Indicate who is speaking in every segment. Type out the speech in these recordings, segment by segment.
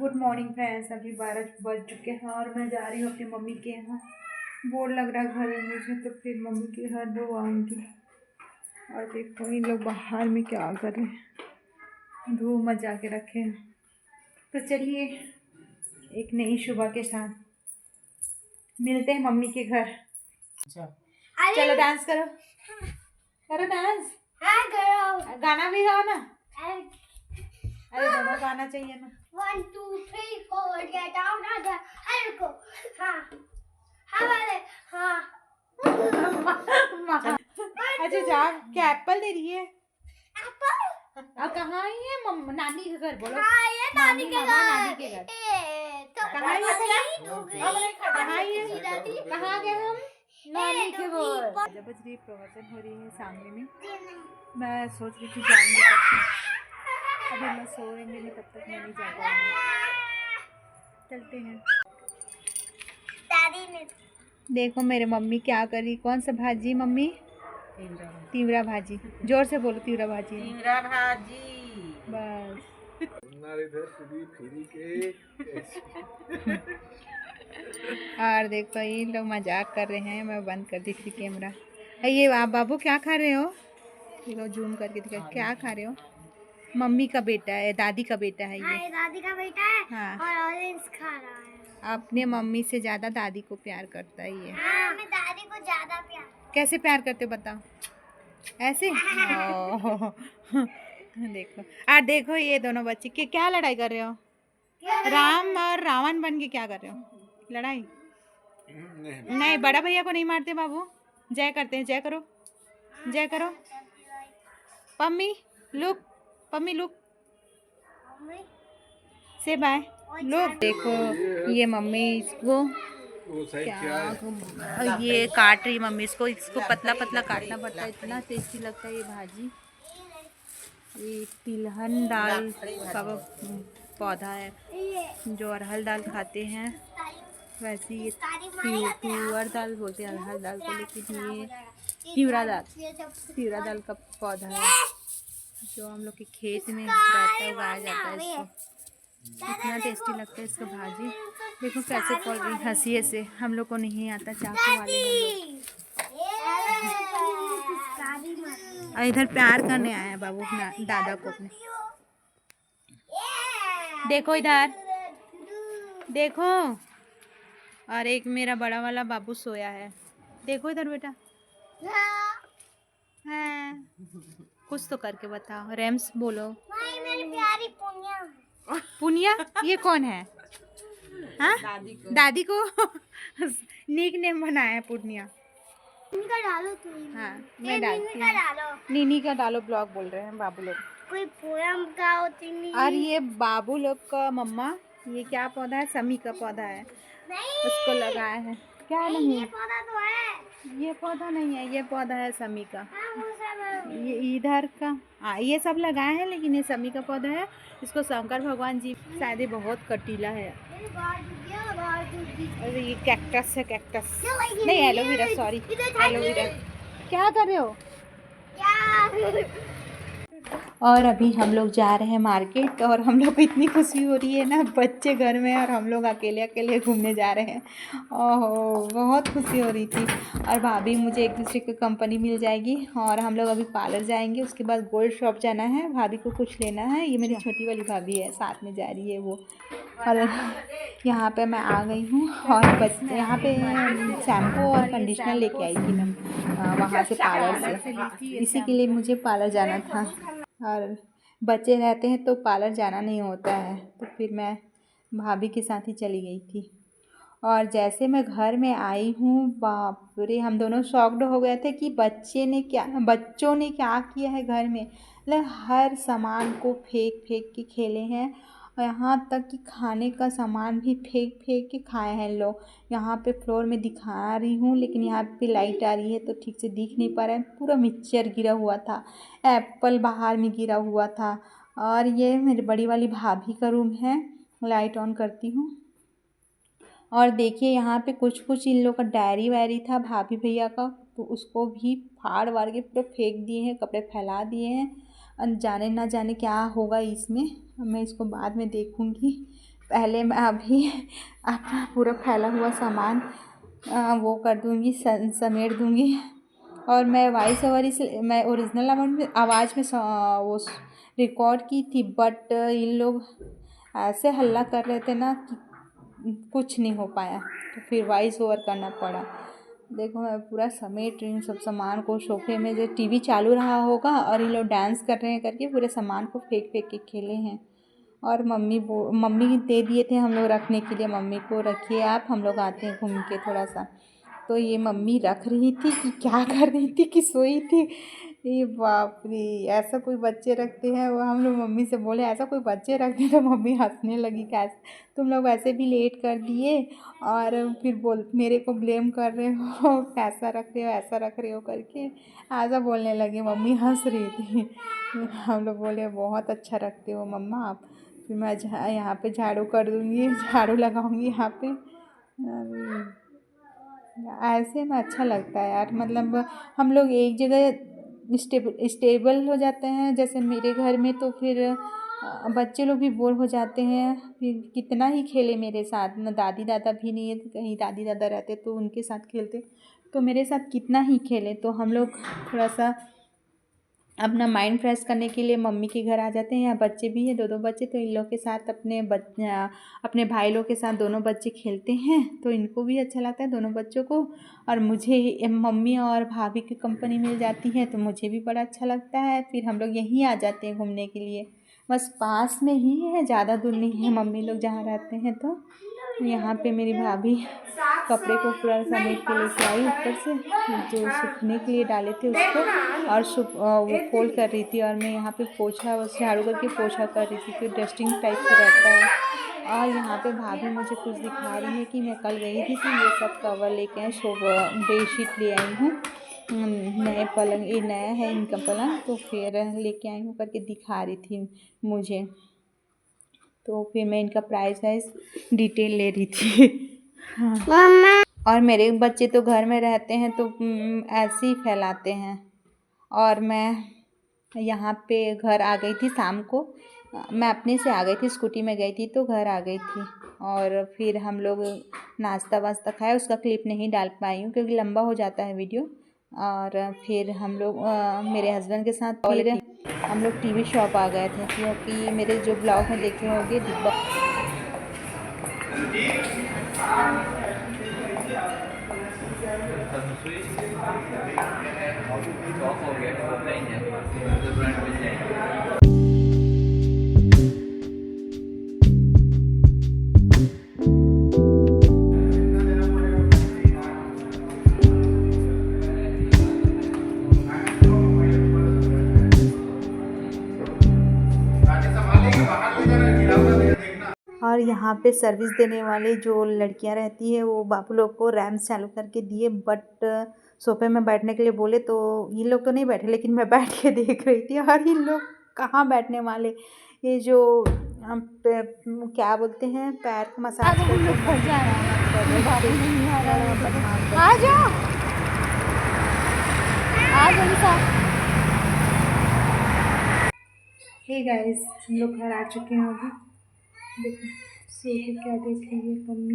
Speaker 1: Good morning friends. अभी 12 बज चुके हैं और मैं जा रही हूँ अपनी मम्मी के यहाँ। बोर लग रहा है घर में मुझे, तो फिर मम्मी के यहाँ दो आऊँगी। और देखो इन लोग बाहर में क्या कर रहे हैं, धूप मचा के रखे हैं। तो चलिए एक नई सुबह के साथ मिलते हैं मम्मी के घर। चलो डांस करो, करो डांस। हाँ करो, गाना भी गाओ ना। अरे दोनों गाना चाहिए ना।
Speaker 2: 1 2 3 4 get out of the अरे को हाँ हाँ वाले हाँ
Speaker 1: अच्छा जा, क्या एप्पल दे रही है?
Speaker 2: एप्पल
Speaker 1: अब कहाँ आई है? नानी के घर बोलो।
Speaker 2: हाँ ये नानी के घर।
Speaker 1: नानी के घर कहाँ है? कहाँ गए हम? नानी के घर। जब बज रही प्रवचन हो रही है सामने में, मैं सोच रही थी जाऊंगी तब। अभी मैं सोएंगे नहीं तब तक मैं नहीं जा पाऊंगी। चलते हैं।
Speaker 2: दादी ने
Speaker 1: देखो मेरे मम्मी क्या करी। कौन सा भाजी मम्मी? तीवरा भाजी। जोर से बोलो, तीवरा भाजी।
Speaker 3: तीवरा भाजी
Speaker 1: बस। और देखो ये लोग मजाक कर रहे हैं। मैं बंद कर दी थी कैमरा। ये आप बाबू क्या खा रहे हो? ये लोग जूम करके दिखा, क्या खा रहे हो? मम्मी का बेटा है, दादी का बेटा है
Speaker 2: हाँ,
Speaker 1: ये।
Speaker 2: दादी का बेटा है।
Speaker 1: हाँ।
Speaker 2: और ऑरेंज खा रहा है।
Speaker 1: अपने मम्मी से ज्यादा दादी को प्यार करता है ये।
Speaker 2: हाँ, मैं दादी को ज्यादा प्यार।
Speaker 1: कैसे प्यार करते हो बताओ? ऐसे? ओह, देखो। देखो ये दोनों बच्चे के क्या लड़ाई कर रहे हो? राम और रावण बन के क्या कर रहे हो? लड़ाई नहीं, बड़ा भैया को नहीं मारते बाबू। जय करते हैं, जय करो, जय करो। पम्मी लुक, पम्मी लुक से बाय लुक। देखो ये मम्मी इसको क्या ये काट रही मम्मी। इसको पतला पतला काटना पड़ता है, इतना टेस्टी लगता है ये भाजी। ये तिलहन दाल का पौधा है जो अरहर दाल खाते हैं, वैसे ये तुअर दाल बोलते हैं अरहर दाल को, लेकिन ये तीवरा दाल का पौधा है जो हम लोग के खेत में रहता है, उगाया जाता है इसको। इतना टेस्टी लगता है इसका भाजी। देखो कैसे पड़ रही हंसी से। हम लोग को नहीं आता चाकू वाले हम लोग। और इधर प्यार करने आया बाबू अपना दादा को अपने। देखो इधर देखो। और एक मेरा बड़ा वाला बाबू सोया है। देखो इधर बेटा। हाँ कुछ तो करके बताओ। रेम्स बोलो।
Speaker 2: मेरी प्यारी पुनिया।
Speaker 1: पुनिया ये कौन है? हाँ दादी को निक नेम बनाया है पुनिया।
Speaker 2: इनका डालो तुम।
Speaker 1: हाँ मैं डालती हूँ। नीनी का डालो ब्लॉग बोल रहे हैं बाबू लोग।
Speaker 2: कोई पोयम गाओ तीनी।
Speaker 1: और ये बाबू लोग का मम्मा, ये क्या पौधा है? समी का पौधा है, उसको लगाया है। क्या नहीं,
Speaker 2: ये पौधा तो है।
Speaker 1: ये पौधा नहीं है, ये पौधा है समी का।
Speaker 2: हाँ, वो सब
Speaker 1: ये इधर का ये सब लगाए हैं, लेकिन ये समी का पौधा है। इसको शंकर भगवान जी शायद, ये बहुत कटीला है। और ये कैक्टस है, कैक्टस नहीं एलोवेरा, सॉरी एलोवेरा। क्या कर रहे हो? और अभी हम लोग जा रहे हैं मार्केट, और हम लोग को इतनी खुशी हो रही है ना, बच्चे घर में और हम लोग अकेले अकेले घूमने जा रहे हैं। ओहो बहुत खुशी हो रही थी। और भाभी मुझे एक दूसरे की कंपनी मिल जाएगी। और हम लोग अभी पार्लर जाएंगे, उसके बाद गोल्ड शॉप जाना है, भाभी को कुछ लेना है। ये मेरी छोटी वाली भाभी है, साथ में जा रही है वो। और यहाँ पे मैं आ गई हूँ, और यहाँ पे शैम्पू और कंडीशनर लेके आई थी मैं वहाँ से पार्लर से। इसी के लिए मुझे पार्लर जाना था, और बच्चे रहते हैं तो पार्लर जाना नहीं होता है, तो फिर मैं भाभी के साथ ही चली गई थी। और जैसे मैं घर में आई हूँ, बाप रे हम दोनों शॉक्ड हो गए थे कि बच्चों ने क्या किया है घर में। मतलब हर सामान को फेंक फेंक के खेले हैं, और यहाँ तक कि खाने का सामान भी फेंक फेंक के खाए हैं लोग। यहाँ पे फ्लोर में दिखा रही हूँ, लेकिन यहाँ पे लाइट आ रही है तो ठीक से दिख नहीं पा रहा है। पूरा मिक्सचर गिरा हुआ था, एप्पल बाहर में गिरा हुआ था। और ये मेरी बड़ी वाली भाभी का रूम है। लाइट ऑन करती हूँ, और देखिए यहाँ पे कुछ कुछ इन लोग का डायरी वायरी था भाभी भैया का, तो उसको भी फाड़ वाड़ के पूरा फेंक दिए हैं, कपड़े फैला दिए हैं। जाने ना जाने क्या होगा इसमें, मैं इसको बाद में देखूँगी। पहले मैं अभी अपना पूरा फैला हुआ सामान वो कर दूँगी, समेट दूँगी। और मैं वॉइस ओवर इसलिए मैं ओरिजिनल आवाज़ में वो रिकॉर्ड की थी, बट इन लोग ऐसे हल्ला कर रहे थे ना कि कुछ नहीं हो पाया, तो फिर वॉइस ओवर करना पड़ा। देखो मैं पूरा समेट रही हूँ सब सामान को सोफे में, जो टीवी चालू रहा होगा और ये लोग डांस कर रहे हैं करके पूरे सामान को फेंक फेंक के खेले हैं। और मम्मी दे दिए थे हम लोग रखने के लिए, मम्मी को रखिए आप, हम लोग आते हैं घूम के थोड़ा सा। तो ये मम्मी रख रही थी कि क्या कर रही थी कि सोई थी। ये बाप रे, ऐसा कोई बच्चे रखते हैं। वो हम लोग मम्मी से बोले ऐसा कोई बच्चे रखते हैं, तो मम्मी हंसने लगी, कैसे तुम लोग वैसे भी लेट कर दिए और फिर बोल मेरे को ब्लेम कर रहे हो, कैसा रख रहे हो ऐसा रख रहे हो करके ऐसा बोलने लगे। मम्मी हंस रही थी। हम लोग बोले बहुत अच्छा रखते हो मम्मा आप। फिर मैं यहाँ पे झाड़ू कर दूँगी, झाड़ू लगाऊँगी यहाँ पे। ऐसे में अच्छा लगता है यार, मतलब हम लोग एक जगह स्टेबल हो जाते हैं। जैसे मेरे घर में तो फिर बच्चे लोग भी बोर हो जाते हैं, फिर कितना ही खेले मेरे साथ। ना दादी दादा भी नहीं है, तो कहीं दादी दादा रहते तो उनके साथ खेलते, तो मेरे साथ कितना ही खेले। तो हम लोग थोड़ा सा अपना माइंड फ्रेश करने के लिए मम्मी के घर आ जाते हैं। यहाँ बच्चे भी हैं, दो बच्चे, तो इन लोग के साथ अपने भाई लोग के साथ दोनों बच्चे खेलते हैं, तो इनको भी अच्छा लगता है दोनों बच्चों को। और मुझे मम्मी और भाभी की कंपनी मिल जाती है तो मुझे भी बड़ा अच्छा लगता है। फिर हम लोग यहीं आ जाते हैं घूमने के लिए, बस पास में ही है, ज़्यादा दूर नहीं है मम्मी लोग जहाँ रहते हैं। तो यहाँ पे मेरी भाभी कपड़े को पूरा समेट के लेके आई ऊपर से, जो सूखने के लिए डाले थे उसको, और वो फोल्ड कर रही थी। और मैं यहाँ पे पोछा झाड़ू करके पोछा कर रही थी, फिर डस्टिंग टाइप से रहता है। और यहाँ पे भाभी मुझे कुछ दिखा रही है कि मैं कल गई थी तो ये सब कवर लेके आई, बेडशीट ले आई हूँ, नए पलंग, ये नया है इनका पलंग, तो फिर लेके आई हूँ करके दिखा रही थी मुझे। तो फिर मैं इनका प्राइस वाइस डिटेल ले रही थी। हाँ। और मेरे बच्चे तो घर में रहते हैं तो ऐसे ही फैलाते हैं। और मैं यहाँ पे घर आ गई थी शाम को, मैं अपने से आ गई थी, स्कूटी में गई थी तो घर आ गई थी। और फिर हम लोग नाश्ता वास्ता खाया, उसका क्लिप नहीं डाल पाई हूँ क्योंकि लंबा हो जाता है वीडियो। और फिर हम लोग मेरे हस्बैंड के साथ फिर हम लोग टीवी शॉप आ गए थे, क्योंकि मेरे जो ब्लॉग में देखे होंगे डिब्बा और यहाँ पे सर्विस देने वाले जो लड़कियाँ रहती है वो बाबू लोग को रैम्प चालू करके दिए, बट सोफे में बैठने के लिए बोले तो ये लोग तो नहीं बैठे, लेकिन मैं बैठ के देख रही थी। और ये लोग कहाँ बैठने वाले, ये जो क्या बोलते हैं पैर को मसाज करके आ जाओ हे गाइस, हम लोग घर आ चुके हैं अभी। देखो सोफे क्या देख रही है मम्मी।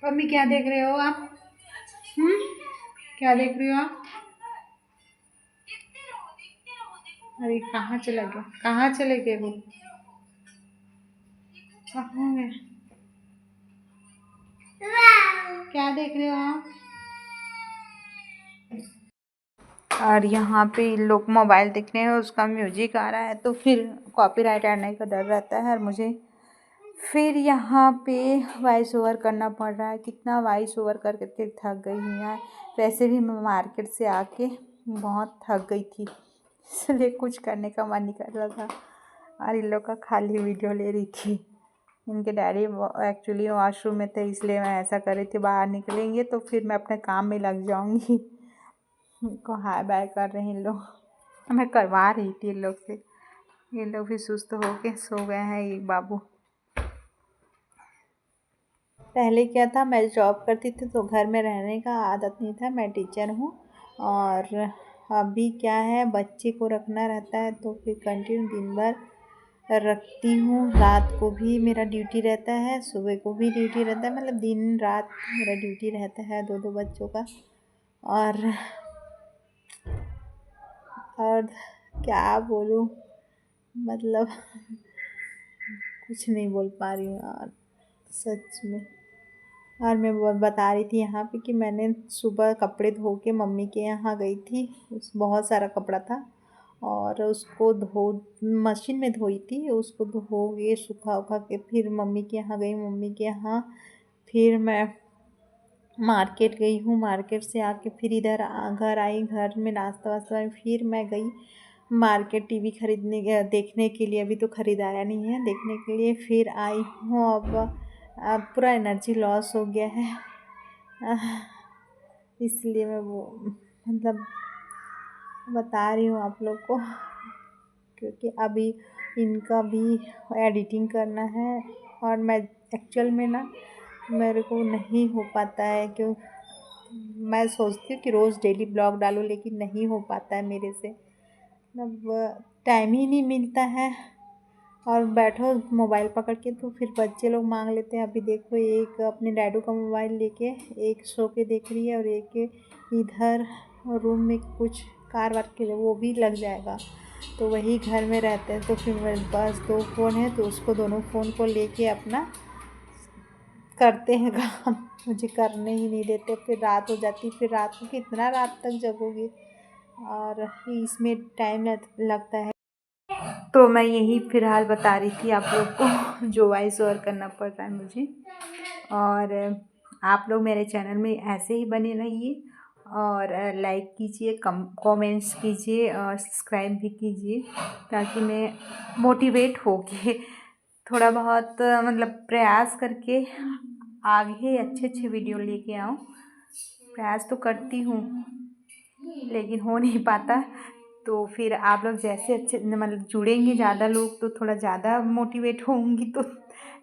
Speaker 1: मम्मी क्या देख रहे हो आप? क्या देख रहे हो आप? अरे कहाँ चला गया, कहाँ चले गए वो, कहाँ है? क्या देख रहे हो आप? और यहाँ पे लोग मोबाइल देख रहे हैं, उसका म्यूजिक आ रहा है तो फिर कॉपीराइट आने का डर रहता है। और मुझे फिर यहाँ पे वॉइस ओवर करना पड़ रहा है, कितना वॉइस ओवर कर करके थक गई हूँ यार। वैसे भी मैं मार्केट से आके बहुत थक गई थी, इसलिए कुछ करने का मन नहीं कर रहा था। और इन लोग का खाली वीडियो ले रही थी। इनके डैडी एक्चुअली वॉशरूम में थे, इसलिए मैं ऐसा कर रही थी। बाहर निकलेंगे तो फिर मैं अपने काम में लग जाऊँगी। को हाय बाय कर रहे हैं इन लोग, मैं करवा रही थी इन लोग से। ये लोग भी सुस्त हो के सो गए हैं ये बाबू। पहले क्या था, मैं जॉब करती थी तो घर में रहने का आदत नहीं था, मैं टीचर हूँ। और अभी क्या है, बच्चे को रखना रहता है तो फिर कंटिन्यू दिन भर रखती हूँ। रात को भी मेरा ड्यूटी रहता है, सुबह को भी ड्यूटी रहता है, मतलब दिन रात मेरा ड्यूटी रहता है दो दो बच्चों का। और क्या बोलूँ, मतलब कुछ नहीं बोल पा रही हूँ यार सच में। और मैं बता रही थी यहाँ पे कि मैंने सुबह कपड़े धो के मम्मी के यहाँ गई थी। उस बहुत सारा कपड़ा था और उसको मशीन में धोई थी, उसको धो के सुखा उखा के फिर मम्मी के यहाँ गई। मम्मी के यहाँ फिर मैं मार्केट गई हूँ, मार्केट से आके फिर इधर घर आई। घर में नाश्ता वास्ता फिर मैं गई मार्केट टीवी खरीदने देखने के लिए। अभी तो ख़रीदाया नहीं है, देखने के लिए फिर आई हूँ। अब पूरा एनर्जी लॉस हो गया है, इसलिए मैं वो मतलब बता रही हूँ आप लोग को, क्योंकि अभी इनका भी एडिटिंग करना है। और मैं एक्चुअल में ना मेरे को नहीं हो पाता है, क्यों मैं सोचती हूँ कि रोज़ डेली ब्लॉग डालूँ, लेकिन नहीं हो पाता है मेरे से, मतलब टाइम ही नहीं मिलता है। और बैठो मोबाइल पकड़ के तो फिर बच्चे लोग मांग लेते हैं। अभी देखो एक अपने डैडू का मोबाइल लेके एक सो के देख रही है और एक इधर रूम में कुछ कार वार के वो भी लग जाएगा। तो वही घर में रहते हैं, तो फिर मेरे पास दो फ़ोन है, तो उसको दोनों फ़ोन को लेके अपना करते हैं काम। मुझे करने ही नहीं देते, फिर रात हो जाती, फिर रात को कितना रात तक जगोगी और इसमें टाइम लगता है। तो मैं यही फ़िलहाल बता रही थी आप लोग को, जो वॉइस ओवर करना पड़ रहा है मुझे। और आप लोग मेरे चैनल में ऐसे ही बने रहिए और लाइक कीजिए, कमेंट्स कीजिए और सब्सक्राइब भी कीजिए, ताकि मैं मोटिवेट होके थोड़ा बहुत मतलब प्रयास करके आगे अच्छे अच्छे वीडियो लेके आऊँ। प्रयास तो करती हूँ लेकिन हो नहीं पाता। तो फिर आप लोग जैसे अच्छे मतलब जुड़ेंगे ज़्यादा लोग, तो थोड़ा ज़्यादा मोटिवेट होंगी, तो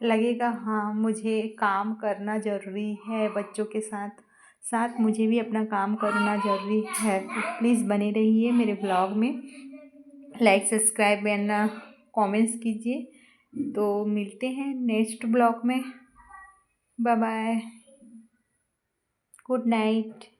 Speaker 1: लगेगा हाँ मुझे काम करना ज़रूरी है, बच्चों के साथ साथ मुझे भी अपना काम करना ज़रूरी है। तो प्लीज़ बने रहिए मेरे ब्लॉग में, लाइक सब्सक्राइब एंड कमेंट्स कीजिए। तो मिलते हैं नेक्स्ट ब्लॉग में। Bye bye, good night.